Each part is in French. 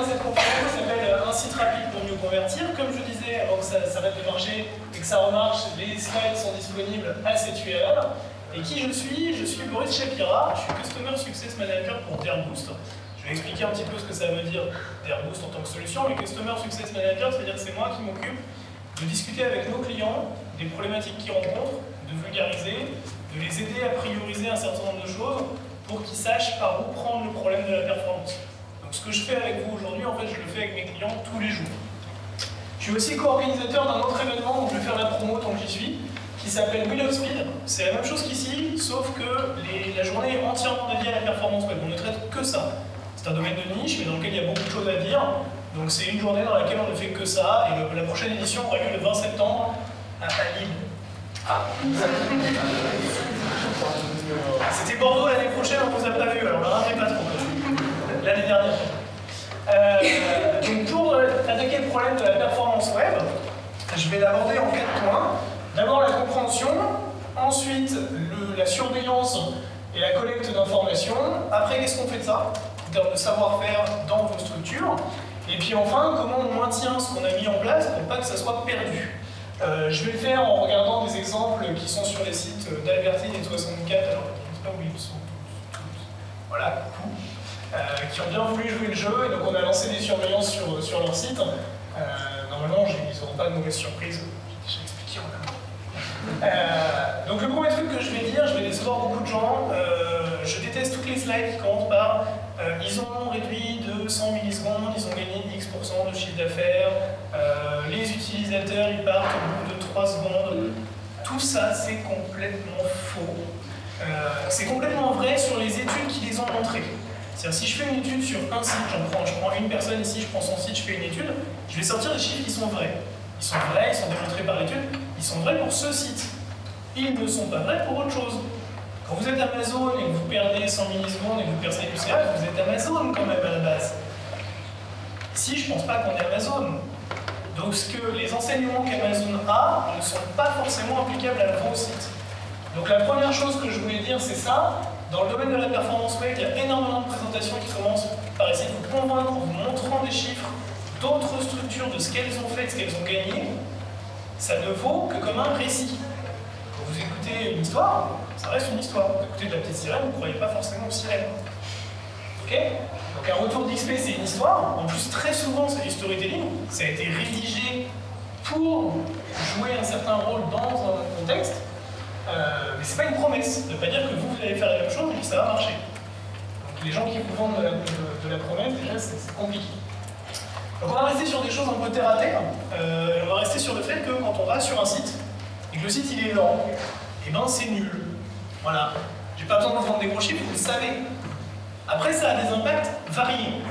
cette conférence qui s'appelle Un site rapide pour mieux convertir. Comme je disais, avant que ça s'arrête de marcher et que ça remarche, les slides sont disponibles à cette URL. Et qui je suis? Je suis Boris Shapira, je suis Customer Success Manager pour Dairboost. Je vais expliquer un petit peu ce que ça veut dire Dairboost en tant que solution, mais Customer Success Manager, c'est-à-dire que c'est moi qui m'occupe de discuter avec nos clients des problématiques qu'ils rencontrent, de vulgariser, de les aider à prioriser un certain nombre de choses pour qu'ils sachent par où prendre le problème de la performance. Donc ce que je fais avec vous aujourd'hui, en fait, je le fais avec mes clients tous les jours. Je suis aussi co-organisateur d'un autre événement où je vais faire la promo tant que j'y suis, qui s'appelle Wheel of Speed. C'est la même chose qu'ici, sauf que la journée est entièrement dédiée à la performance web. On ne traite que ça. C'est un domaine de niche, mais dans lequel il y a beaucoup de choses à dire. Donc c'est une journée dans laquelle on ne fait que ça, et la prochaine édition aura lieu le 20 septembre à Lille. C'était Bordeaux l'année prochaine, on vous a pas vu, alors ne ratez pas trop. L'année dernière. Donc pour attaquer le problème de la performance web, je vais l'aborder en 4 points. D'abord la compréhension, ensuite la surveillance et la collecte d'informations. Après, qu'est-ce qu'on fait de ça, en termes de savoir-faire dans vos structures. Et puis enfin, comment on maintient ce qu'on a mis en place pour pas que ça soit perdu. Je vais le faire en regardant des exemples qui sont sur les sites d'Albertine et de 64, alors je ne sais pas où ils sont tous. Voilà, coucou. Qui ont bien voulu jouer le jeu, et donc on a lancé des surveillances sur leur site. Normalement, ils n'auront pas de mauvaises surprises. J'ai déjà expliqué en amont. Donc le premier truc que je vais dire, je vais décevoir beaucoup de gens. Je déteste toutes les slides qui commencent par ils ont réduit de 100 millisecondes, ils ont gagné X% de chiffre d'affaires, les utilisateurs ils partent au bout de 3 secondes. Tout ça, c'est complètement faux. C'est complètement vrai sur les études qui les ont montrées. C'est-à-dire, si je fais une étude sur un site, je prends une personne ici, je prends son site, je fais une étude, je vais sortir des chiffres qui sont vrais. Ils sont vrais, ils sont démontrés par l'étude, ils sont vrais pour ce site. Ils ne sont pas vrais pour autre chose. Quand vous êtes Amazon et que vous perdez 100 millisecondes et que vous perdez du CA, vous êtes Amazon quand même à la base. Ici, je ne pense pas qu'on est Amazon. Donc les enseignements qu'Amazon a ne sont pas forcément applicables à vos sites. Donc la première chose que je voulais dire, c'est ça. Dans le domaine de la performance web, il y a énormément de présentations qui commencent par essayer de vous convaincre en vous montrant des chiffres d'autres structures, de ce qu'elles ont fait, de ce qu'elles ont gagné. Ça ne vaut que comme un récit. Quand vous écoutez une histoire, ça reste une histoire. Vous écoutez de la petite sirène, vous ne croyez pas forcément aux sirènes. Ok? Donc un retour d'XP, c'est une histoire. En plus, très souvent, c'est du storytelling. Ça a été rédigé pour jouer un certain rôle dans un contexte. Mais c'est pas une promesse. Ça ne veut pas dire que vous allez faire la même chose et que ça va marcher. Donc les gens qui vous vendent de la promesse, déjà, c'est compliqué. Donc on va rester sur des choses un peu terre à terre. On va rester sur le fait que quand on va sur un site, et que le site il est lent, et ben c'est nul. Voilà. J'ai pas besoin de vous vendre des gros chiffres, vous le savez. Après, ça a des impacts variés.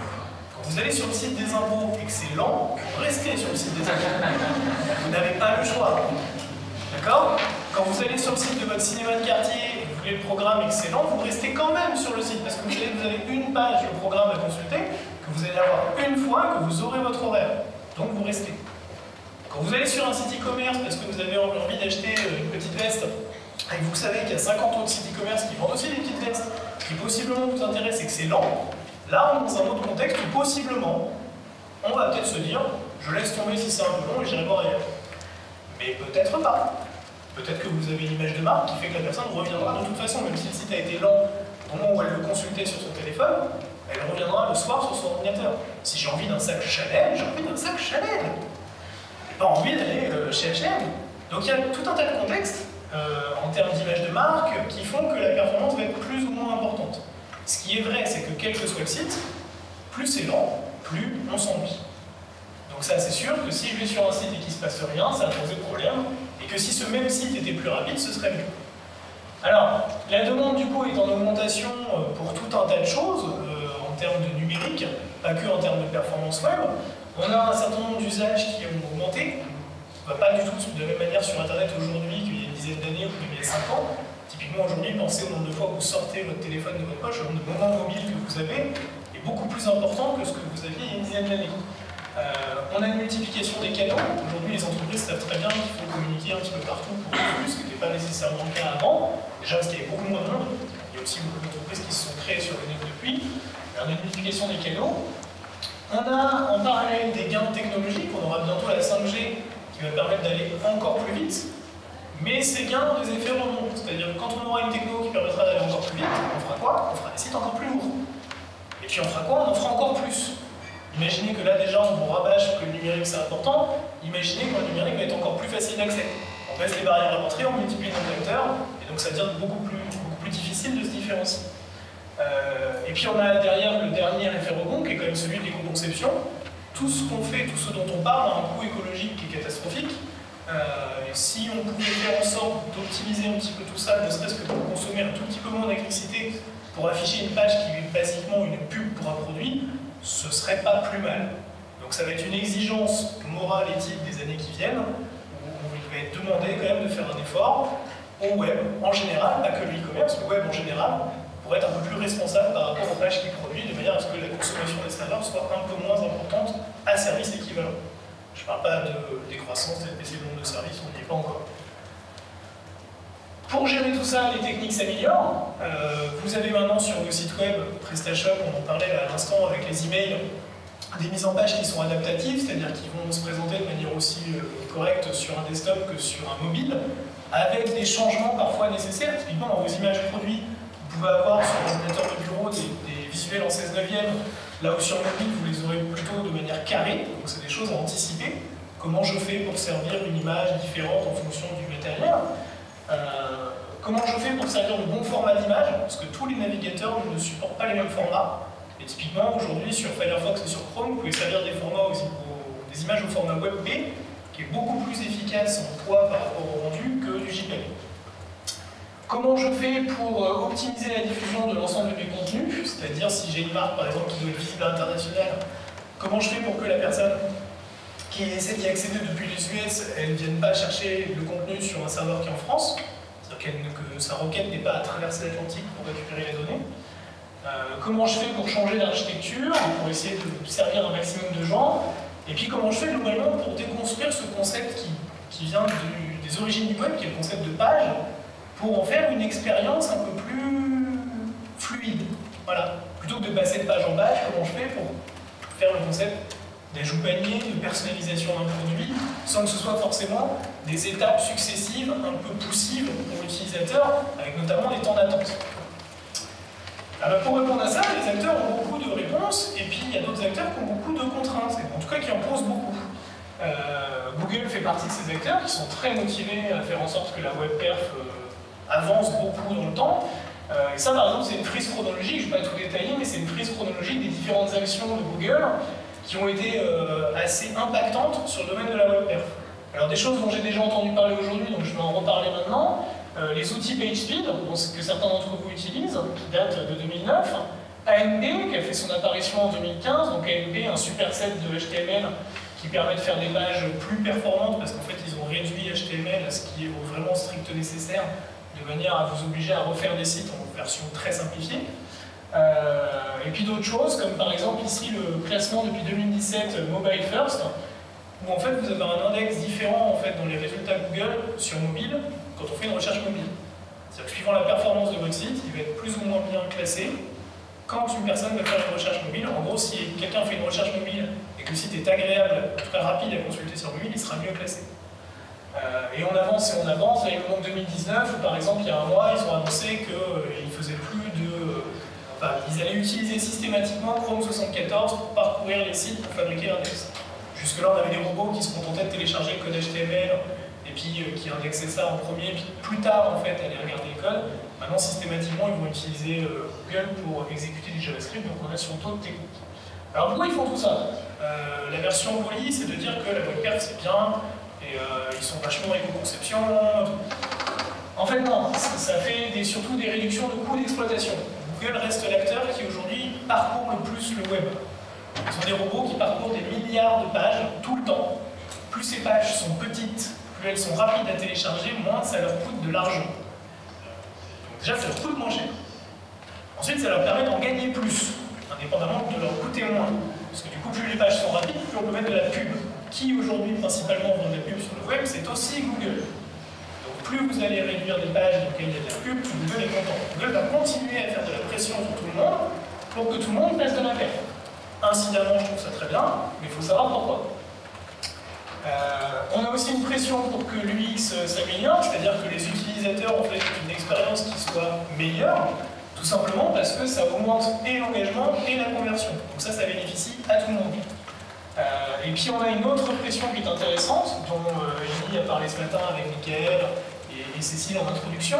Quand vous allez sur le site des impôts et que c'est lent, vous restez sur le site des impôts. Vous n'avez pas le choix. D'accord? Quand vous allez sur le site de votre cinéma de quartier et que vous voulez le programme excellent, vous restez quand même sur le site parce que vous avez une page de programme à consulter, que vous allez avoir une fois, que vous aurez votre horaire. Donc vous restez. Quand vous allez sur un site e-commerce parce que vous avez envie d'acheter une petite veste et que vous savez qu'il y a 50 autres sites e-commerce qui vendent aussi des petites vestes qui possiblement vous intéressent et que c'est lent, là on est dans un autre contexte où possiblement on va peut-être se dire je laisse tomber si c'est un peu long et j'irai voir ailleurs. Mais peut-être pas. Peut-être que vous avez une image de marque qui fait que la personne reviendra de toute façon, même si le site a été lent au moment où elle le consultait sur son téléphone, elle reviendra le soir sur son ordinateur. Si j'ai envie d'un sac Chanel, j'ai envie d'un sac Chanel. J'ai pas envie d'aller chez H&M. Donc il y a tout un tas de contextes en termes d'image de marque qui font que la performance va être plus ou moins importante. Ce qui est vrai, c'est que quel que soit le site, plus c'est lent, plus on s'ennuie. Donc ça, c'est sûr que si je vais sur un site et qu'il ne se passe rien, ça va poser problème, et que si ce même site était plus rapide, ce serait mieux. Alors, la demande du coup est en augmentation pour tout un tas de choses, en termes de numérique, pas que en termes de performance web. On a un certain nombre d'usages qui ont augmenté. On ne va pas du tout de la même manière sur Internet aujourd'hui qu'il y a une dizaine d'années ou qu'il y a 5 ans. Typiquement aujourd'hui, pensez au nombre de fois que vous sortez votre téléphone de votre poche, le nombre de moments mobiles que vous avez est beaucoup plus important que ce que vous aviez il y a une dizaine d'années. On a une multiplication des canaux. Aujourd'hui, les entreprises savent très bien qu'il faut communiquer un petit peu partout pour plus, ce qui n'était pas nécessairement le cas avant. Déjà parce qu'il y avait beaucoup moins de monde. Il y a aussi beaucoup d'entreprises qui se sont créées sur le net depuis. On a une multiplication des canaux. On a en parallèle des gains technologiques, on aura bientôt la 5G qui va permettre d'aller encore plus vite, mais ces gains ont des effets rebonds, c'est-à-dire que quand on aura une techno qui permettra d'aller encore plus vite, on fera quoi? On fera des sites encore plus lourds. Et puis on fera quoi? On en fera encore plus. Imaginez que là déjà on vous rabâche que le numérique c'est important, imaginez que le numérique va être encore plus facile d'accès. On baisse les barrières à l'entrée, on multiplie nos acteurs, et donc ça devient beaucoup plus difficile de se différencier. Et puis on a derrière le dernier effet rebond qui est quand même celui de l'éco-conception. Tout ce qu'on fait, tout ce dont on parle a un coût écologique qui est catastrophique. Si on pouvait faire en sorte d'optimiser un petit peu tout ça, ne serait-ce que pour consommer un tout petit peu moins d'électricité, pour afficher une page qui est basiquement une pub pour un produit, ce serait pas plus mal. Donc ça va être une exigence morale, éthique des années qui viennent, où il va être demandé quand même de faire un effort au web en général, pas que le e-commerce, le web en général, pour être un peu plus responsable par rapport aux pages qu'il produit, de manière à ce que la consommation des serveurs soit un peu moins importante à service équivalent. Je ne parle pas de décroissance, de baisser le nombre de services, on n'y est pas encore. Pour gérer tout ça, les techniques s'améliorent. Vous avez maintenant sur vos sites web, PrestaShop, on en parlait à l'instant avec les emails, des mises en page qui sont adaptatives, c'est-à-dire qui vont se présenter de manière aussi correcte sur un desktop que sur un mobile, avec des changements parfois nécessaires. Typiquement, dans vos images produits, vous pouvez avoir sur l'ordinateur de bureau des visuels en 16/9, là où sur mobile, vous les aurez plutôt de manière carrée, donc c'est des choses à anticiper. Comment je fais pour servir une image différente en fonction du matériel? Comment je fais pour servir le bon format d'image? Parce que tous les navigateurs ne supportent pas les mêmes formats. Et typiquement, aujourd'hui, sur Firefox et sur Chrome, vous pouvez servir des formats des images au format WebP, qui est beaucoup plus efficace en poids par rapport au rendu que du JPEG. Comment je fais pour optimiser la diffusion de l'ensemble de mes contenus? C'est-à-dire, si j'ai une marque, par exemple, qui doit être visible à l'international, comment je fais pour que la personne qui essaie d'y accéder depuis les US, elle ne vienne pas chercher le contenu sur un serveur qui est en France? C'est-à-dire que sa requête n'est pas à traverser l'Atlantique pour récupérer les données. Comment je fais pour changer l'architecture, pour essayer de servir un maximum de gens? Et puis comment je fais globalement pour déconstruire ce concept qui vient des origines du web, qui est le concept de page, pour en faire une expérience un peu plus fluide. Voilà. Plutôt que de passer de page en page, comment je fais pour faire le concept d'ajout panier, de personnalisation d'un produit, sans que ce soit forcément des étapes successives, un peu poussives pour l'utilisateur, avec notamment des temps d'attente. Alors pour répondre à ça, les acteurs ont beaucoup de réponses, et puis il y a d'autres acteurs qui ont beaucoup de contraintes, en tout cas qui en posent beaucoup. Google fait partie de ces acteurs qui sont très motivés à faire en sorte que la web perf avance beaucoup dans le temps. Et ça, par exemple, c'est une frise chronologique, je ne vais pas tout détailler, mais c'est une frise chronologique des différentes actions de Google qui ont été assez impactantes sur le domaine de la web perf. Alors des choses dont j'ai déjà entendu parler aujourd'hui, donc je vais en reparler maintenant. Les outils PageSpeed, que certains d'entre vous utilisent, qui datent de 2009. ANP, qui a fait son apparition en 2015, donc ANP, un superset de HTML qui permet de faire des pages plus performantes, parce qu'en fait ils ont réduit HTML à ce qui est vraiment strict nécessaire, de manière à vous obliger à refaire des sites en version très simplifiée. Et puis d'autres choses, comme par exemple ici le classement depuis 2017 Mobile First, où en fait vous avez un index différent en fait, dans les résultats Google sur mobile quand on fait une recherche mobile. C'est-à-dire que suivant la performance de votre site, il va être plus ou moins bien classé quand une personne va faire une recherche mobile. En gros, si quelqu'un fait une recherche mobile et que le site est agréable, en tout cas rapide à consulter sur mobile, il sera mieux classé. Et on avance et on avance. Là, il me manque 2019, où par exemple, il y a un mois, ils ont annoncé qu'ils faisaient plus de... Enfin, ils allaient utiliser systématiquement Chrome 74 pour parcourir les sites pour fabriquer l'index. Jusque-là, on avait des robots qui se contentaient de télécharger le code HTML et puis qui indexaient ça en premier, puis plus tard, en fait, aller regarder le code. Maintenant, systématiquement, ils vont utiliser Google pour exécuter du JavaScript, donc on est sur d'autres techniques. Alors pourquoi ils font tout ça? La version polie, c'est de dire que la web perf, c'est bien, et ils sont vachement éco-conception. En fait, non, ça fait surtout des réductions de coûts d'exploitation. Google reste l'acteur qui, aujourd'hui, parcourt le plus le web. Ils ont des robots qui parcourent des milliards de pages tout le temps. Plus ces pages sont petites, plus elles sont rapides à télécharger, moins ça leur coûte de l'argent. Donc déjà, ça leur coûte moins cher. Ensuite, ça leur permet d'en gagner plus, indépendamment de leur coûter moins. Parce que du coup, plus les pages sont rapides, plus on peut mettre de la pub. Qui aujourd'hui, principalement, vend de la pub sur le web, c'est aussi Google. Donc plus vous allez réduire des pages dans lesquelles il y a de la pub, plus Google est content. Google va continuer à faire de la pression sur tout le monde pour que tout le monde fasse de la pub. incidemment, je trouve ça très bien, mais il faut savoir pourquoi. On a aussi une pression pour que l'UX s'améliore, c'est-à-dire que les utilisateurs ont fait une expérience qui soit meilleure, tout simplement parce que ça augmente et l'engagement et la conversion. Donc ça bénéficie à tout le monde. Et puis on a une autre pression qui est intéressante, dont Émilie a parlé ce matin avec Mickaël et Cécile en introduction,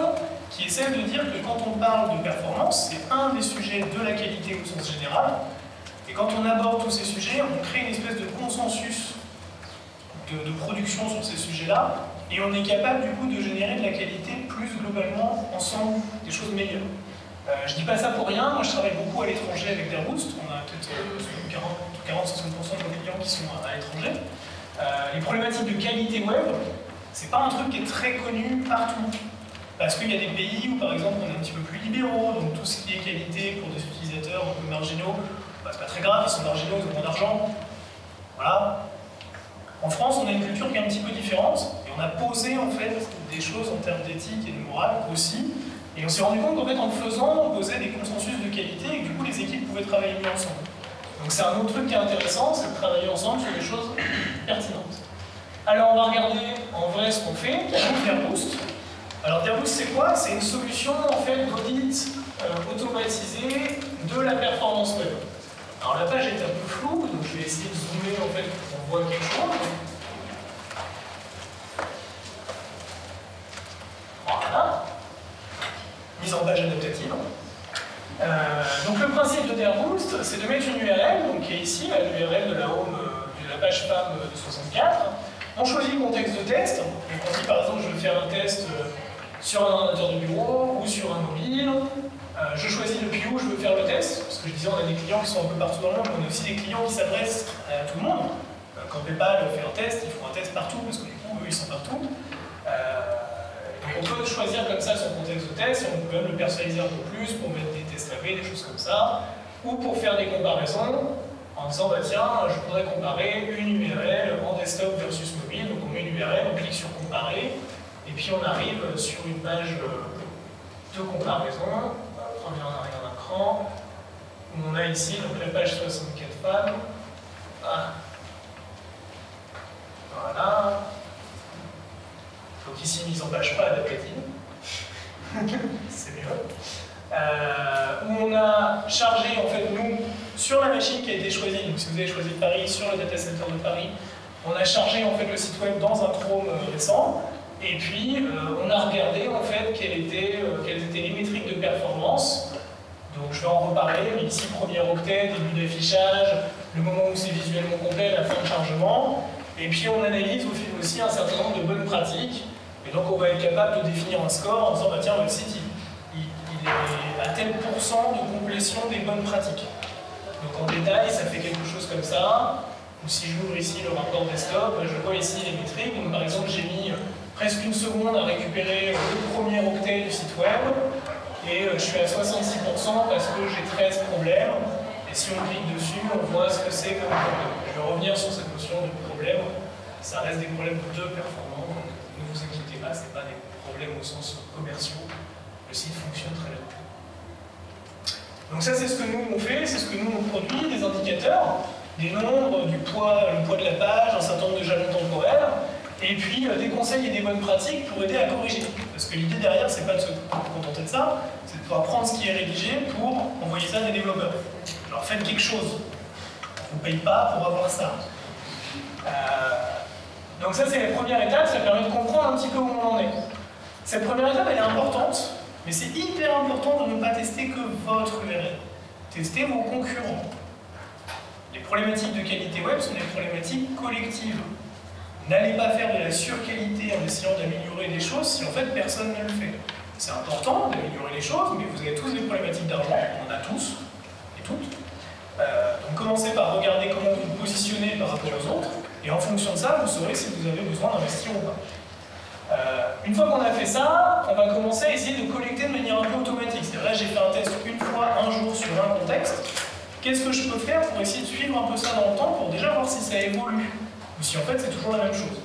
qui essaie de dire que quand on parle de performance, c'est un des sujets de la qualité au sens général, et quand on aborde tous ces sujets, on crée une espèce de consensus de production sur ces sujets-là, et on est capable du coup de générer de la qualité plus globalement ensemble, des choses meilleures. Je dis pas ça pour rien, moi je travaille beaucoup à l'étranger avec Airboost, on a peut-être 40-60% de nos clients qui sont à l'étranger. Les problématiques de qualité web, c'est pas un truc qui est très connu partout. Parce qu'il y a des pays où par exemple on est un petit peu plus libéraux, donc tout ce qui est qualité pour des utilisateurs un peu marginaux, bah, c'est pas très grave, ils sont marginaux, ils ont moins d'argent. Voilà. En France, on a une culture qui est un petit peu différente, et on a posé en fait des choses en termes d'éthique et de morale aussi, et on s'est rendu compte qu'en fait en le faisant, on posait des consensus de qualité, et que du coup les équipes pouvaient travailler mieux ensemble. Donc c'est un autre truc qui est intéressant, c'est de travailler ensemble sur des choses pertinentes. Alors on va regarder en vrai ce qu'on fait, Airboost. Alors Airboost c'est quoi? C'est une solution en fait d'audit automatisé de la performance web. Alors la page est un peu floue, donc je vais essayer de zoomer en fait pour qu'on voit quelque chose. Voilà. Mise en page adaptative. Donc le principe de Airboost, c'est de mettre une URL, donc qui est ici, l'URL de la home de la page femme de 64. On choisit le contexte de test. Donc on dit par exemple je veux faire un test sur un ordinateur de bureau ou sur un mobile. Je choisis depuis où je veux faire le test, parce que je disais on a des clients qui sont un peu partout dans le monde, mais on a aussi des clients qui s'adressent à tout le monde. Quand PayPal fait un test, ils font un test partout, parce que du coup eux ils sont partout. Donc on peut choisir comme ça son contexte de test, et on peut même le personnaliser un peu plus pour mettre des tests AB, des choses comme ça, ou pour faire des comparaisons, en disant bah tiens, je voudrais comparer une URL en desktop versus mobile, donc on met une URL, on clique sur comparer, et puis on arrive sur une page de comparaison. On revient en arrière d'un cran, où on a ici donc, la page 64 femmes. Ah. Voilà. Donc ici, mise en page pas adaptative. C'est mieux. Où on a chargé, en fait, nous, sur la machine qui a été choisie, donc si vous avez choisi Paris, sur le data center de Paris, on a chargé en fait, le site web dans un Chrome récent. Et puis, on a regardé en fait quelles étaient les métriques de performance. Donc, je vais en reparler, mais ici, premier octet, début d'affichage, le moment où c'est visuellement complet, la fin de chargement. Et puis, on analyse au fil aussi un certain nombre de bonnes pratiques. Et donc, on va être capable de définir un score en disant, bah, tiens, le site, il est à tel pourcent de complétion des bonnes pratiques. Donc, en détail, ça fait quelque chose comme ça. Ou si j'ouvre ici le rapport desktop, je vois ici les métriques. Donc, par exemple, j'ai mis presque une seconde à récupérer le premier octet du site web, et je suis à 66% parce que j'ai 13 problèmes, et si on clique dessus, on voit ce que c'est comme problème. Je vais revenir sur cette notion de problème, ça reste des problèmes de performance, donc ne vous inquiétez pas, ce n'est pas des problèmes au sens commerciaux, le site fonctionne très bien. Donc ça c'est ce que nous on fait, c'est ce que nous on produit, des indicateurs, des nombres, du poids, le poids de la page, un certain nombre de jalons temporels, et puis des conseils et des bonnes pratiques pour aider à corriger. Parce que l'idée derrière, c'est pas de se contenter de ça, c'est de pouvoir prendre ce qui est rédigé pour envoyer ça à des développeurs. Alors faites quelque chose. On ne paye pas pour avoir ça. Donc ça, c'est la première étape, ça permet de comprendre un petit peu où on en est. Cette première étape, elle est importante, mais c'est hyper important de ne pas tester que votre URL. Testez vos concurrents. Les problématiques de qualité web sont des problématiques collectives. N'allez pas faire de la surqualité en essayant d'améliorer des choses si en fait personne ne le fait. C'est important d'améliorer les choses, mais vous avez tous des problématiques d'argent, on en a tous et toutes. Donc commencez par regarder comment vous vous positionnez par rapport aux autres, et en fonction de ça, vous saurez si vous avez besoin d'investir ou pas. Une fois qu'on a fait ça, on va commencer à essayer de collecter de manière un peu automatique. C'est-à-dire là, j'ai fait un test une fois, un jour sur un contexte. Qu'est-ce que je peux faire pour essayer de suivre un peu ça dans le temps pour déjà voir si ça évolue? Ou si en fait c'est toujours la même chose.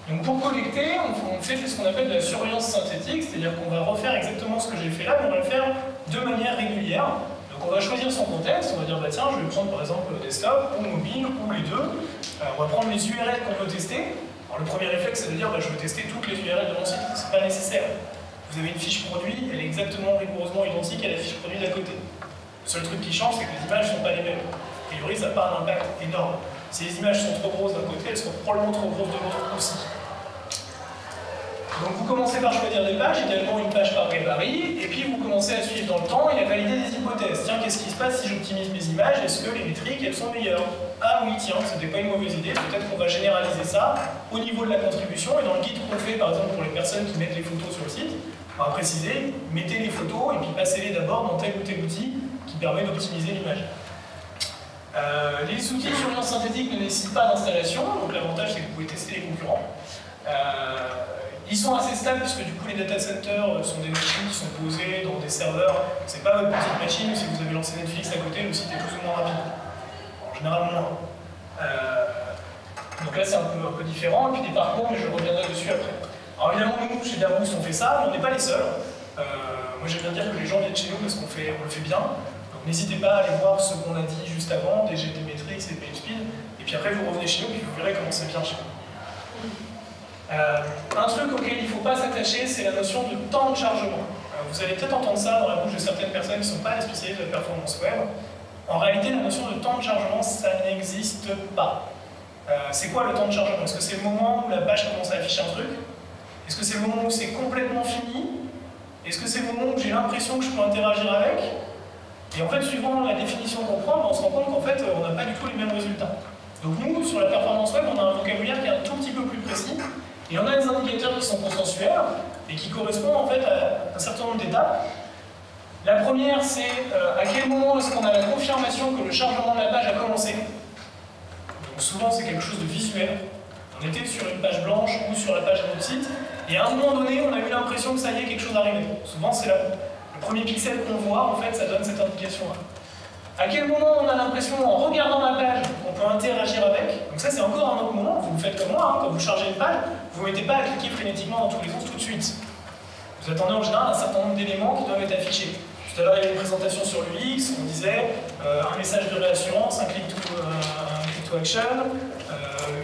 Donc pour collecter, on fait ce qu'on appelle de la surveillance synthétique, c'est-à-dire qu'on va refaire exactement ce que j'ai fait là, mais on va le faire de manière régulière. Donc Donc on va choisir son contexte, on va dire bah tiens, je vais prendre par exemple desktop ou mobile ou les deux. On va prendre les URL qu'on veut tester. Alors le premier réflexe c'est de dire bah, je veux tester toutes les URL de mon site, c'est pas nécessaire. Vous avez une fiche produit, elle est exactement rigoureusement identique à la fiche produit d'à côté. Le seul truc qui change c'est que les images ne sont pas les mêmes. A priori ça n'a pas un impact énorme. Si les images sont trop grosses d'un côté, elles sont probablement trop grosses de l'autre aussi. Donc vous commencez par choisir des pages, idéalement une page par gabarit, et puis vous commencez à suivre dans le temps et à valider des hypothèses. Tiens, qu'est-ce qui se passe si j'optimise mes images? Est-ce que les métriques, elles sont meilleures? Ah oui, tiens, c'était pas une mauvaise idée, peut-être qu'on va généraliser ça au niveau de la contribution, et dans le guide qu'on fait, par exemple, pour les personnes qui mettent les photos sur le site, on va préciser, mettez les photos et puis passez-les d'abord dans tel ou tel outil qui permet d'optimiser l'image. Les outils de surveillance synthétique ne nécessitent pas d'installation, donc l'avantage c'est que vous pouvez tester les concurrents. Ils sont assez stables puisque du coup les data centers sont des machines qui sont posées dans des serveurs. C'est pas votre petite machine, si vous avez lancé Netflix à côté, le site est plus ou moins rapide. En général moins. Donc là c'est un peu différent, et puis des parcours, mais je reviendrai dessus après. Alors évidemment nous, chez Airbus, on fait ça, mais on n'est pas les seuls. Moi j'aime bien dire que les gens viennent chez nous parce qu'on le fait bien. Donc n'hésitez pas à aller voir ce qu'on a dit juste avant, des GT Metrics et PageSpeed, et puis après vous revenez chez nous, puis vous verrez comment c'est bien chez nous. Un truc auquel il ne faut pas s'attacher, c'est la notion de temps de chargement. Vous allez peut-être entendre ça dans la bouche de certaines personnes qui ne sont pas des spécialistes de la performance web. En réalité, la notion de temps de chargement, ça n'existe pas. C'est quoi le temps de chargement? Est-ce que c'est le moment où la page commence à afficher un truc? Est-ce que c'est le moment où c'est complètement fini? Est-ce que c'est le moment où j'ai l'impression que je peux interagir avec? Et en fait, suivant la définition qu'on prend, on se rend compte qu'en fait, on n'a pas du tout les mêmes résultats. Donc nous, sur la performance web, on a un vocabulaire qui est un tout petit peu plus précis. Et on a des indicateurs qui sont consensuels et qui correspondent en fait à un certain nombre d'étapes. La première, c'est à quel moment est-ce qu'on a la confirmation que le chargement de la page a commencé. Donc souvent, c'est quelque chose de visuel. On était sur une page blanche ou sur la page de notre site, et à un moment donné, on a eu l'impression que ça y est, quelque chose arrivait. Souvent, c'est le premier pixel qu'on voit, en fait, ça donne cette indication-là. À quel moment on a l'impression, en regardant la page, qu'on peut interagir avec? Donc ça, c'est encore un autre moment. Vous faites comme moi, hein, quand vous chargez une page, vous ne mettez pas à cliquer frénétiquement dans tous les autres tout de suite. Vous attendez en général un certain nombre d'éléments qui doivent être affichés. Tout à l'heure, il y avait une présentation sur l'UX, on disait un message de réassurance, un click to action,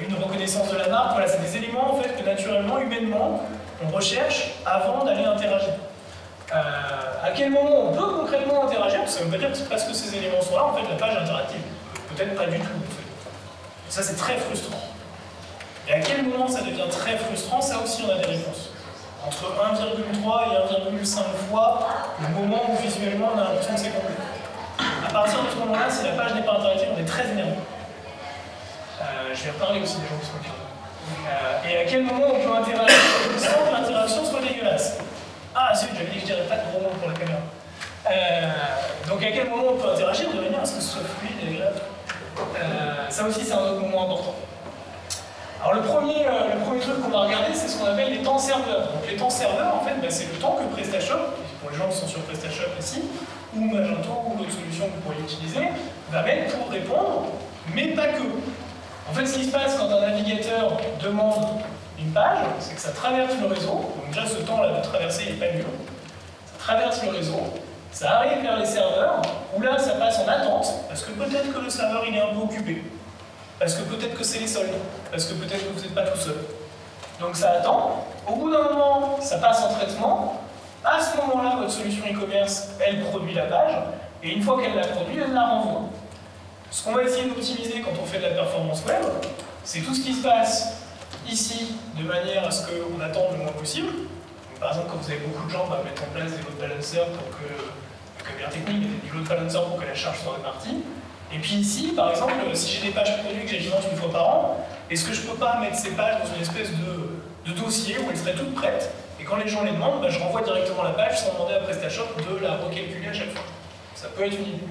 une reconnaissance de la marque. Voilà, c'est des éléments en fait que naturellement, humainement, on recherche avant d'aller interagir. À quel moment on peut concrètement interagir? Parce que ça ne veut pas dire que parce que ces éléments sont là, en fait, la page est interactive. Peut-être pas du tout, en fait. Et ça, c'est très frustrant. Et à quel moment ça devient très frustrant? Ça aussi, on a des réponses. Entre 1,3 et 1,5 fois le moment où visuellement on a l'impression que c'est complet. À partir de ce moment-là, si la page n'est pas interactive, on est très énervé. Je vais reparler aussi des gens qui sont là. Et à quel moment on peut interagir sans que l'interaction soit dégueulasse? Ah zut, j'avais dit que je dirais pas de gros mots pour la caméra. Donc à quel moment on peut interagir de manière à ce que ce soit fluide et agréable? Ça aussi, c'est un autre moment important. Alors le premier truc qu'on va regarder, c'est ce qu'on appelle les temps serveurs. Donc les temps serveurs, en fait, c'est le temps que PrestaShop, pour les gens qui sont sur PrestaShop ici, ou Magento, ou d'autres solutions que vous pourriez utiliser, va mettre pour répondre, mais pas que. En fait, ce qui se passe quand un navigateur demande une page, c'est que ça traverse le réseau. Donc déjà, ce temps-là de traverser, il n'est pas nul. Ça traverse le réseau, ça arrive vers les serveurs, où là, ça passe en attente, parce que peut-être que le serveur, il est un peu occupé. Parce que peut-être que c'est les soldes, parce que peut-être que vous n'êtes pas tout seul. Donc ça attend. Au bout d'un moment, ça passe en traitement. À ce moment-là, votre solution e-commerce, elle produit la page, et une fois qu'elle l'a produit, elle la renvoie. Ce qu'on va essayer d'optimiser quand on fait de la performance web, c'est tout ce qui se passe ici, de manière à ce qu'on attende le moins possible. Donc, par exemple, quand vous avez beaucoup de gens, on va mettre en place des load balancers pour que, le caméra technique, mais du load balancer pour que la charge soit répartie. Et puis ici, par exemple, si j'ai des pages produites que j'alimente une fois par an, est-ce que je ne peux pas mettre ces pages dans une espèce de dossier où elles seraient toutes prêtes, et quand les gens les demandent, je renvoie directement la page sans demander à PrestaShop de la recalculer à chaque fois. Ça peut être une idée.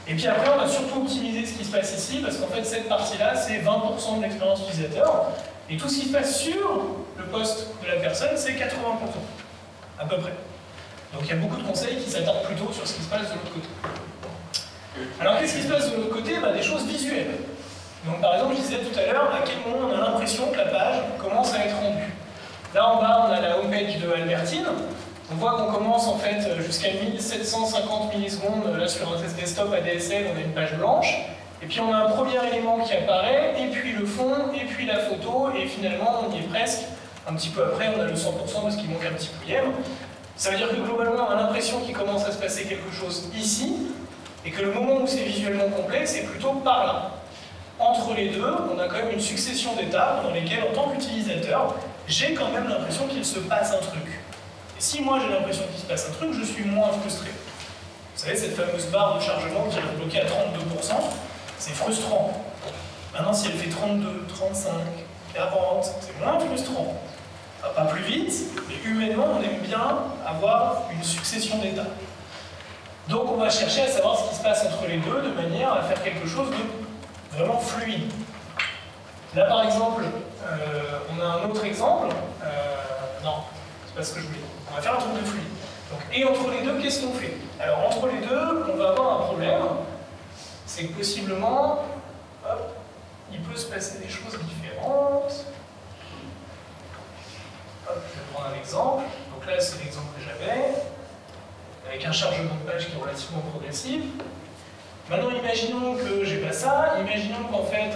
Et puis après, on va surtout optimiser ce qui se passe ici, parce qu'en fait, cette partie-là, c'est 20% de l'expérience utilisateur, et tout ce qui se passe sur le poste de la personne, c'est 80%, à peu près. Donc il y a beaucoup de conseils qui s'attardent plutôt sur ce qui se passe de l'autre côté. Alors qu'est-ce qui se passe de l'autre côté? Des choses visuelles. Donc par exemple, je disais tout à l'heure, à quel moment on a l'impression que la page commence à être rendue. Là en bas, on a la homepage de Albertine. On voit qu'on commence en fait jusqu'à 1750 millisecondes, là sur un test desktop ADSL, on a une page blanche, et puis on a un premier élément qui apparaît, et puis le fond, et puis la photo, et finalement on y est presque. Un petit peu après, on a le 100% parce qu'il manque un petit pouillème. Ça veut dire que globalement, on a l'impression qu'il commence à se passer quelque chose ici, et que le moment où c'est visuellement complet, c'est plutôt par là. Entre les deux, on a quand même une succession d'étapes dans lesquelles, en tant qu'utilisateur, j'ai quand même l'impression qu'il se passe un truc. Et si moi j'ai l'impression qu'il se passe un truc, je suis moins frustré. Vous savez, cette fameuse barre de chargement qui est bloquée à 32%, c'est frustrant. Maintenant, si elle fait 32, 35, 40, c'est moins frustrant. Ça va pas plus vite, mais humainement, on aime bien avoir une succession d'étapes. Donc on va chercher à savoir ce qui se passe entre les deux, de manière à faire quelque chose de vraiment fluide. Là, par exemple, on a un autre exemple. Non, c'est pas ce que je voulais. On va faire un truc de fluide. Donc, et entre les deux, qu'est-ce qu'on fait? Alors, entre les deux, on va avoir un problème. C'est que possiblement, hop, il peut se passer des choses différentes. Hop, je vais prendre un exemple. Donc là, c'est l'exemple que j'avais, avec un chargement de page qui est relativement progressif. Maintenant, imaginons que j'ai pas ça. Imaginons qu'en fait,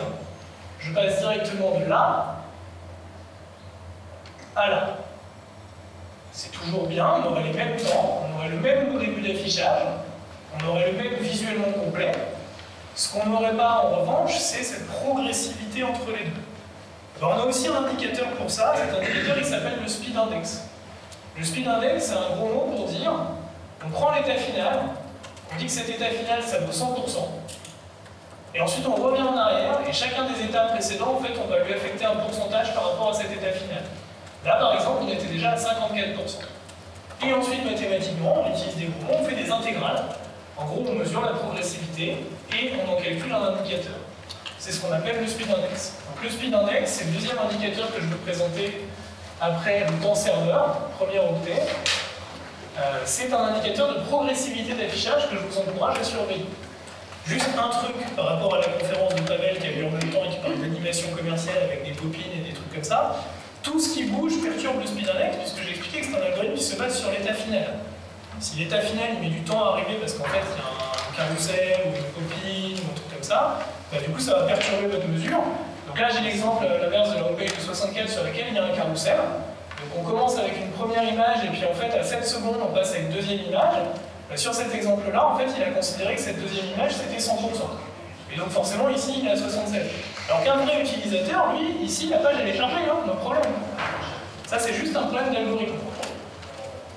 je passe directement de là à là. C'est toujours bien, on aurait les mêmes temps, on aurait le même début d'affichage, on aurait le même visuellement complet. Ce qu'on n'aurait pas en revanche, c'est cette progressivité entre les deux. Alors, on a aussi un indicateur pour ça, cet indicateur il s'appelle le speed index. Le speed index, c'est un gros mot pour dire, on prend l'état final, on dit que cet état final ça vaut 100%, et ensuite on revient en arrière, et chacun des états précédents, en fait, on va lui affecter un pourcentage par rapport à cet état final. Là, par exemple, on était déjà à 54%. Et ensuite, mathématiquement, on utilise des gros mots, on fait des intégrales. En gros, on mesure la progressivité et on en calcule un indicateur. C'est ce qu'on appelle le speed index. Donc, le speed index, c'est le deuxième indicateur que je vais présenter après le temps serveur, premier octet. C'est un indicateur de progressivité d'affichage que je vous encourage à surveiller. Juste un truc par rapport à la conférence de Pavel qui a eu en même temps et qui parle d'animation commerciale avec des copines et des trucs comme ça. Tout ce qui bouge perturbe le speed index, puisque j'ai expliqué que c'est un algorithme qui se base sur l'état final. Si l'état final il met du temps à arriver parce qu'en fait il y a un carrousel ou une copine ou un truc comme ça, bah, du coup ça va perturber votre mesure. Donc là j'ai l'exemple à l'inverse de la homepage de 64 sur laquelle il y a un carrousel. Donc on commence avec une première image et puis en fait à 7 secondes on passe à une deuxième image. Bah, sur cet exemple-là, en fait il a considéré que cette deuxième image c'était 100%. Et donc forcément ici il est à 67. Alors qu'un vrai utilisateur, lui, ici la page elle est chargée, hein, no problème. Ça c'est juste un problème d'algorithme.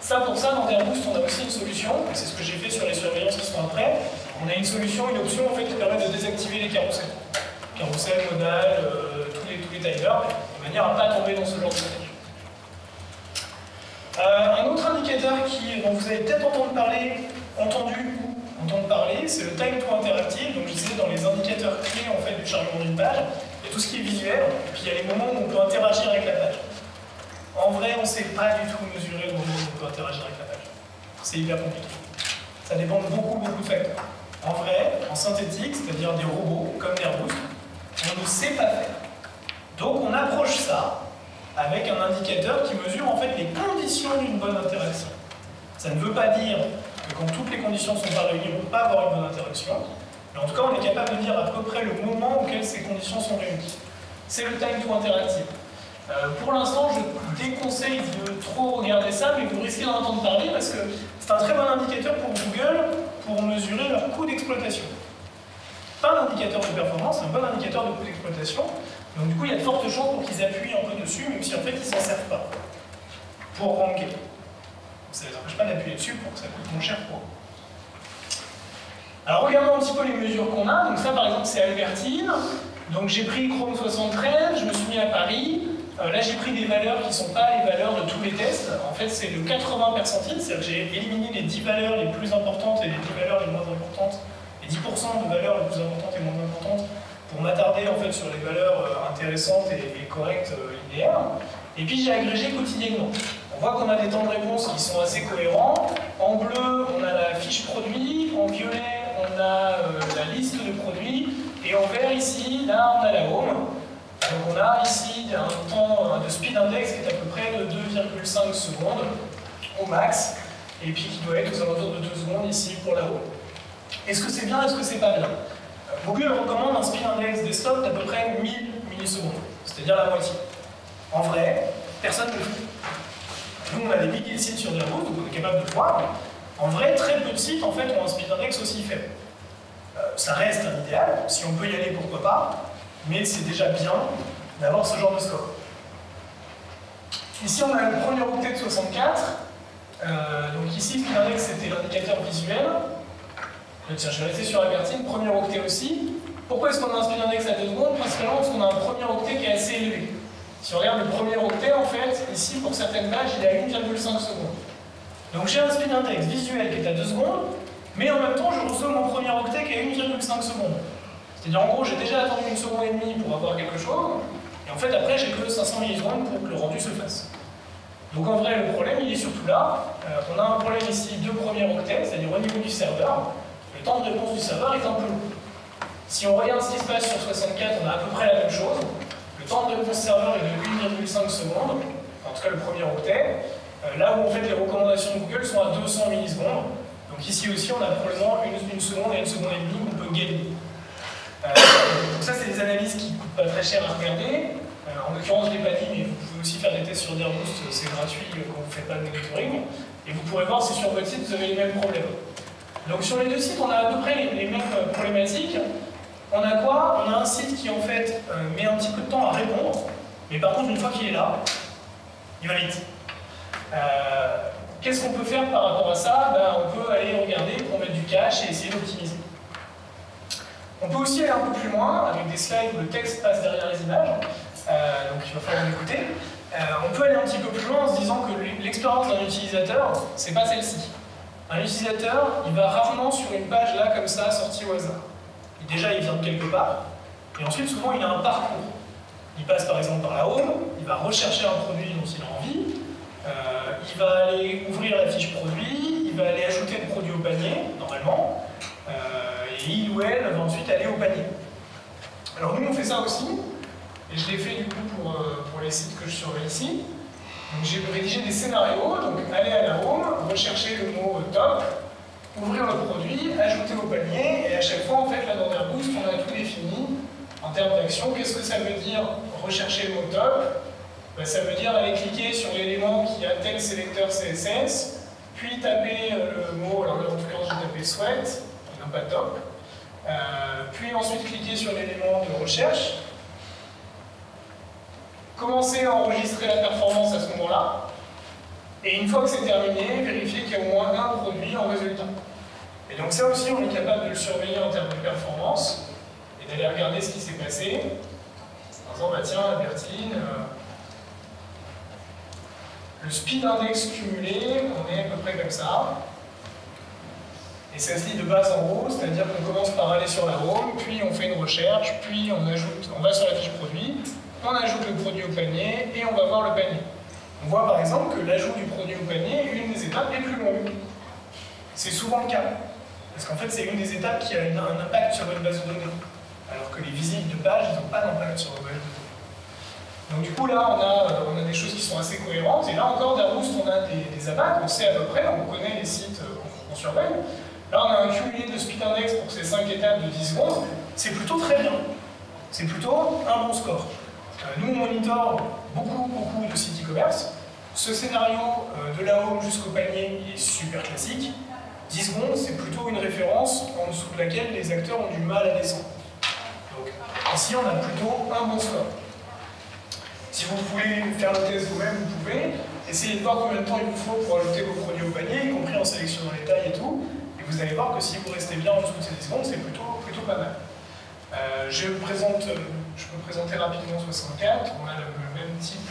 Ça pour ça dans Airboost on a aussi une solution, et c'est ce que j'ai fait sur les surveillances qui sont après. On a une solution, une option en fait qui permet de désactiver les carousels. Carousel, modal, tous les timers, de manière à ne pas tomber dans ce genre de piège. Un autre indicateur dont vous avez peut-être entendu parler, c'est le time to interactive. Donc je disais dans les indicateurs clés en fait du chargement d'une page, il y a tout ce qui est visuel, et puis il y a les moments où on peut interagir avec la page. En vrai, on ne sait pas du tout mesurer le moment où on peut interagir avec la page. C'est hyper compliqué. Ça dépend de beaucoup de facteurs. En vrai, en synthétique, c'est-à-dire des robots comme Airboost, on ne sait pas faire. Donc on approche ça avec un indicateur qui mesure en fait les conditions d'une bonne interaction. Ça ne veut pas dire que quand toutes les conditions ne sont pas réunies, on ne peut pas avoir une bonne interaction. Mais en tout cas, on est capable de dire à peu près le moment auquel ces conditions sont réunies. C'est le time to interactive. Pour l'instant, je déconseille de trop regarder ça, mais vous risquez d'en entendre parler parce que c'est un très bon indicateur pour Google pour mesurer leur coût d'exploitation. Pas un indicateur de performance, c'est un bon indicateur de coût d'exploitation. Donc du coup, il y a de fortes chances pour qu'ils appuient un peu dessus, même si en fait, ils s'en servent pas pour ranker. Ça ne les empêche pas d'appuyer dessus pour que ça coûte moins cher pour eux. Alors regardons un petit peu les mesures qu'on a. Donc ça par exemple c'est Albertine. Donc j'ai pris Chrome 73, je me suis mis à Paris. Là j'ai pris des valeurs qui ne sont pas les valeurs de tous les tests. En fait c'est le 80 percentile, c'est-à-dire que j'ai éliminé les 10 valeurs les plus importantes et les 10 valeurs les moins importantes, les 10% de valeurs les plus importantes et les moins importantes, pour m'attarder en fait sur les valeurs intéressantes et correctes linéaires. Et puis j'ai agrégé quotidiennement. On voit qu'on a des temps de réponse qui sont assez cohérents. En bleu, on a la fiche produit. En violet, on a la liste de produits. Et en vert, ici, là, on a la home. Donc on a ici un temps de speed index qui est à peu près de 2,5 secondes. au max, et puis qui doit être aux alentours de 2 secondes ici pour la home. Est-ce que c'est bien, est-ce que c'est pas bien? Google recommande un speed index desktop d'à peu près 1000 millisecondes, c'est-à-dire la moitié. En vrai, personne ne le fait. Nous, on a des milliers de sites sur Dermo, donc on est capable de le voir. En vrai, très peu de sites en fait, ont un speed index aussi faible. Ça reste un idéal, si on peut y aller, pourquoi pas, mais c'est déjà bien d'avoir ce genre de score. Ici, on a le premier octet de 64. Donc ici, speed index, c'était l'indicateur visuel. Tiens, je vais rester sur Albertine, premier octet aussi. Pourquoi est-ce qu'on a un speed index à 2 secondes? Principalement parce qu'on a un premier octet qui est assez élevé. Si on regarde le premier octet, en fait, ici, pour certaines pages, il est à 1,5 secondes. Donc j'ai un speed index visuel qui est à 2 secondes, mais en même temps, je reçois mon premier octet qui est à 1,5 secondes. C'est-à-dire, en gros, j'ai déjà attendu 1 seconde et demie pour avoir quelque chose, et en fait, après, j'ai que 500 millisecondes pour que le rendu se fasse. Donc en vrai, le problème, il est surtout là. On a un problème ici de premier octet, c'est-à-dire au niveau du serveur. Le temps de réponse du serveur est un peu long. Si on regarde ce qui se passe sur 64, on a à peu près la même chose. Le temps de réponse serveur est de 1,5 secondes, en tout cas le premier octet. Là où en fait les recommandations de Google sont à 200 millisecondes. Donc ici aussi, on a probablement une seconde et 1 seconde et demie qu'on peut gagner. Donc ça, c'est des analyses qui ne coûtent pas très cher à regarder. En l'occurrence, je ne l'ai pas dit, mais vous pouvez aussi faire des tests sur Derboost, c'est gratuit quand vous ne faites pas de monitoring. Et vous pourrez voir si sur votre site, vous avez les mêmes problèmes. Donc sur les deux sites, on a à peu près les mêmes problématiques. On a quoi? On a un site qui en fait met un petit peu de temps à répondre, mais par contre, une fois qu'il est là, il va vite. Qu'est-ce qu'on peut faire par rapport à ça? On peut aller regarder pour mettre du cache et essayer d'optimiser. On peut aussi aller un peu plus loin avec des slides où le texte passe derrière les images, donc il va falloir l'écouter. On peut aller un petit peu plus loin en se disant que l'expérience d'un utilisateur, c'est pas celle-ci. Un utilisateur, il va rarement sur une page là comme ça, sortie au hasard. Déjà, il vient de quelque part, et ensuite, souvent, il a un parcours. Il passe par exemple par la home, il va rechercher un produit dont il a envie, il va aller ouvrir la fiche produit, il va aller ajouter le produit au panier, normalement, et il ou elle va ensuite aller au panier. Alors nous, on fait ça aussi, et je l'ai fait du coup pour les sites que je surveille ici. Donc j'ai rédigé des scénarios, donc aller à la home, rechercher le mot top, ouvrir le produit, ajouter au panier, et à chaque fois, en fait, là dans Derboost, on a tout défini en termes d'action. Qu'est-ce que ça veut dire rechercher le mot top? Ça veut dire aller cliquer sur l'élément qui a tel sélecteur CSS, puis taper le mot, alors là en tout cas j'ai tapé sweat, non pas top, puis ensuite cliquer sur l'élément de recherche, commencer à enregistrer la performance à ce moment-là, et une fois que c'est terminé, vérifier qu'il y a au moins un produit en résultat. Et donc ça aussi, on est capable de le surveiller en termes de performance, et d'aller regarder ce qui s'est passé, en disant, bah tiens, Albertine, le speed index cumulé, on est à peu près comme ça. Et ça se lit de bas en haut, c'est-à-dire qu'on commence par aller sur la home, puis on fait une recherche, puis on va sur la fiche produit, on ajoute le produit au panier, et on va voir le panier. On voit par exemple que l'ajout du produit au panier est une des étapes les plus longues. C'est souvent le cas. Parce qu'en fait, c'est une des étapes qui a un impact sur votre base de données. Alors que les visites de page, ils n'ont pas d'impact sur votre base de données. Donc du coup, là, on a des choses qui sont assez cohérentes. Et là encore, Derboost, on a des impacts, on sait à peu près, on connaît les sites qu'on surveille. Là, on a un cumulé de speed index pour ces 5 étapes de 10 secondes. C'est plutôt très bien. C'est plutôt un bon score. Nous, on monitore beaucoup de sites e-commerce. Ce scénario de la home jusqu'au panier il est super classique. 10 secondes, c'est plutôt une référence en dessous de laquelle les acteurs ont du mal à descendre. Donc ici, on a plutôt un bon score. Si vous voulez faire le test vous-même, vous pouvez. Essayez de voir combien de temps il vous faut pour ajouter vos produits au panier, y compris en sélectionnant les tailles et tout. Et vous allez voir que si vous restez bien en dessous de ces 10 secondes, c'est plutôt pas mal. Je peux présenter rapidement 64. On a le même type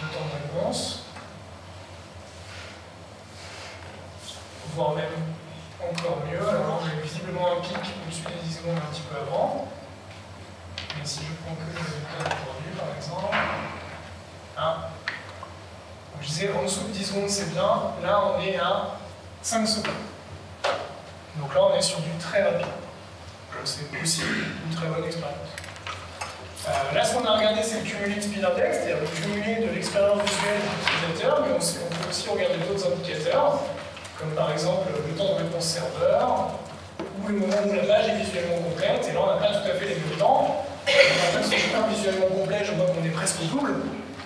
de temps de réponse. Voire même encore mieux. Alors là, on a visiblement un pic au-dessus des 10 secondes un petit peu avant. Mais si je prends que le résultat aujourd'hui, par exemple, donc je disais en dessous de 10 secondes c'est bien, là on est à 5 secondes. Donc là on est sur du très rapide. C'est aussi une très bonne expérience. Là, ce qu'on a regardé, c'est le cumulé de speed index, c'est-à-dire le cumulé de l'expérience visuelle de l'utilisateur, mais on peut aussi regarder d'autres indicateurs, comme par exemple le temps de réponse serveur, ou le moment où la page est visuellement complète, et là on n'a pas tout à fait les mêmes temps. En fait, si je fais un visuellement complet, je vois qu'on est presque au double.